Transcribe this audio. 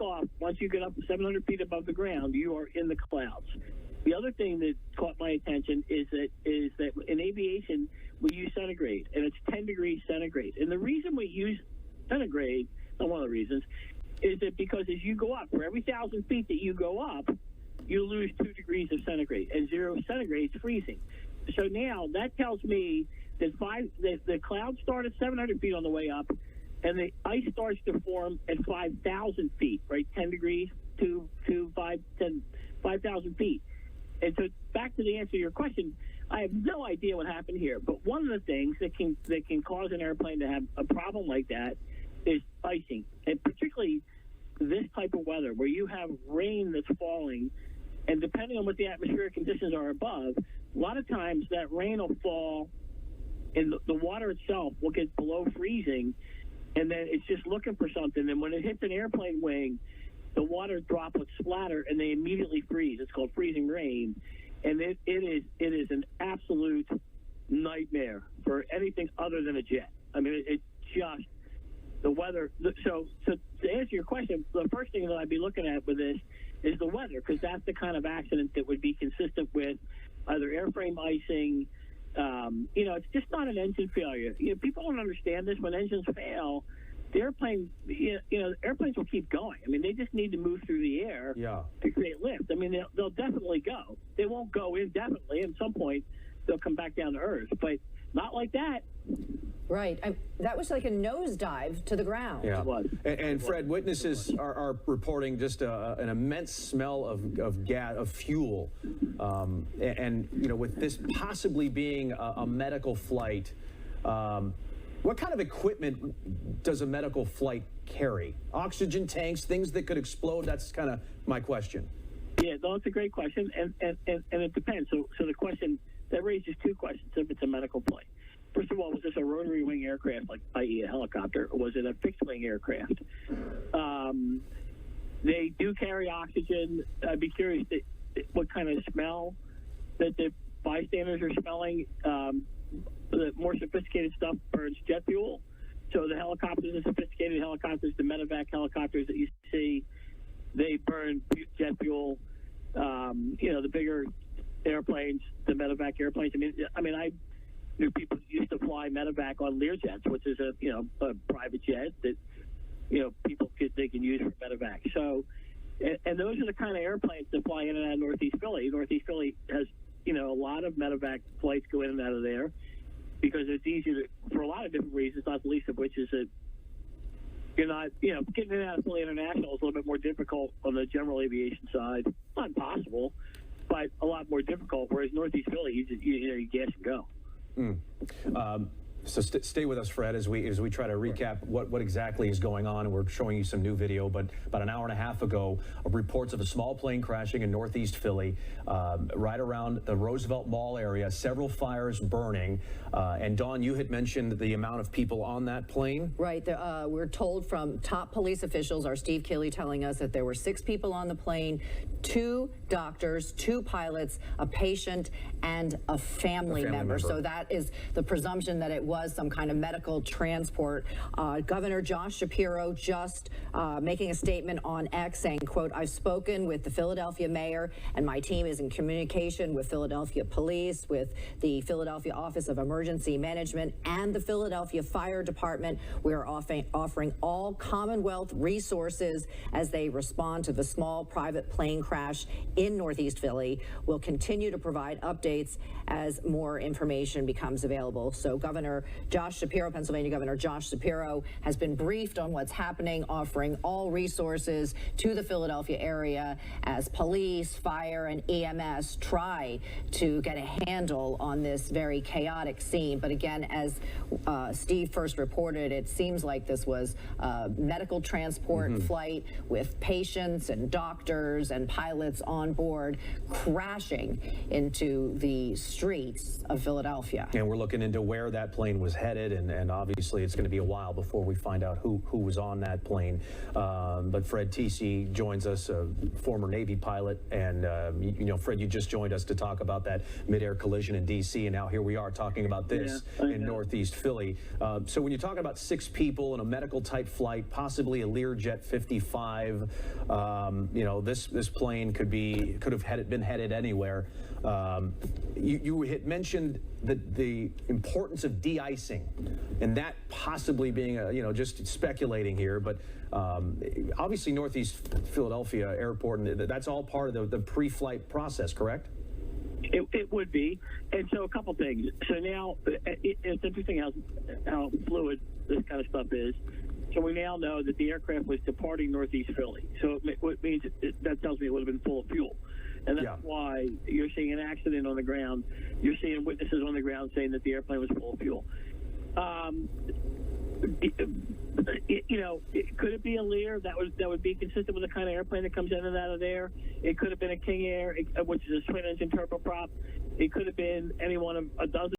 off, once you get up to 700 feet above the ground, you are in the clouds. The other thing that caught my attention is that in aviation, we use centigrade, and it's 10 degrees centigrade. And the reason we use centigrade, not one of the reasons, is that because as you go up, for every 1,000 feet that you go up, you lose 2 degrees of centigrade, and 0 centigrade is freezing. So now that tells me that the clouds start at 700 feet on the way up, and the ice starts to form at 5,000 feet, right? 10 degrees to 5,000 feet. And so back to the answer to your question, I have no idea what happened here. But one of the things that can cause an airplane to have a problem like that is icing, and particularly this type of weather where you have rain that's falling, and depending on what the atmospheric conditions are above, a lot of times that rain will fall and the water itself will get below freezing, and then it's just looking for something. And when it hits an airplane wing, the water droplets splatter and they immediately freeze. It's called freezing rain, and it is an absolute nightmare for anything other than a jet. I mean, it's just the weather. So to answer your question, the first thing that I'd be looking at with this is the weather, because that's the kind of accident that would be consistent with either airframe icing. It's just not an engine failure. People don't understand this. When engines fail, the airplane, airplanes will keep going. I mean, they just need to move through the air to create lift. I mean, they'll definitely go. They won't go indefinitely. At some point, they'll come back down to Earth, but not like that. Right. That was like a nosedive to the ground. Yeah. It was. And Fred, witnesses are reporting just an immense smell of gas, of fuel. With this possibly being a medical flight, what kind of equipment does a medical flight carry? Oxygen tanks, things that could explode? That's kind of my question. Yeah, no, it's a great question, and it depends. So the question, that raises two questions if it's a medical flight. First of all, was this a rotary wing aircraft, like i.e. a helicopter, or was it a fixed wing aircraft? They do carry oxygen. I'd be curious what kind of smell that the bystanders are smelling. The more sophisticated stuff burns jet fuel. So the helicopters, the sophisticated helicopters, the medevac helicopters that you see, they burn jet fuel. The bigger airplanes, the medevac airplanes. I mean, I knew people used to fly medevac on Learjets, which is a private jet that people they can use for medevac. So, and those are the kind of airplanes that fly in and out of Northeast Philly. Northeast Philly has a lot of medevac flights go in and out of there because it's easier for a lot of different reasons, not the least of which is that you're not, getting in and out of Philly International is a little bit more difficult on the general aviation side. Not impossible, but a lot more difficult. Whereas Northeast Philly, you gas and go. So stay with us, Fred, as we try to recap what exactly is going on. And we're showing you some new video, but about an hour and a half ago, reports of a small plane crashing in Northeast Philly, right around the Roosevelt Mall area, several fires burning. And Dawn, you had mentioned the amount of people on that plane. Right. We're told from top police officials, our Steve Keeley telling us that there were 6 people on the plane, 2 doctors, 2 pilots, a patient, and a family member. So that is the presumption that it was some kind of medical transport. Governor Josh Shapiro just making a statement on X saying, quote, "I've spoken with the Philadelphia mayor and my team is in communication with Philadelphia police, with the Philadelphia Office of Emergency Management and the Philadelphia Fire Department. We are offering all Commonwealth resources as they respond to the small private plane crash in Northeast Philly. We'll continue to provide updates as more information becomes available." So Governor Josh Shapiro, Pennsylvania Governor Josh Shapiro, has been briefed on what's happening, offering all resources to the Philadelphia area as police, fire, and EMS try to get a handle on this very chaotic scene. But again, as Steve first reported, it seems like this was a medical transport flight with patients and doctors and pilots on board crashing into the streets of Philadelphia. And we're looking into where that plane plane was headed, and obviously it's going to be a while before we find out who was on that plane. But Fred Tisi joins us, a former Navy pilot, and Fred, you just joined us to talk about that mid-air collision in D.C., and now here we are talking about this in Northeast Philly. So when you're talking about 6 people in a medical-type flight, possibly a Learjet 55, this plane could have been headed anywhere. You had mentioned the importance of de-icing, and that possibly being just speculating here, but obviously Northeast Philadelphia Airport, and that's all part of the pre-flight process, correct? It would be. And so a couple things. So now it's interesting how fluid this kind of stuff is. So we now know that the aircraft was departing Northeast Philly. So it means that tells me it would have been full of fuel. And that's why you're seeing an accident on the ground. You're seeing witnesses on the ground saying that the airplane was full of fuel. Could it be a Lear? That would be consistent with the kind of airplane that comes in and out of there. It could have been a King Air, which is a twin-engine turboprop. It could have been any one of a dozen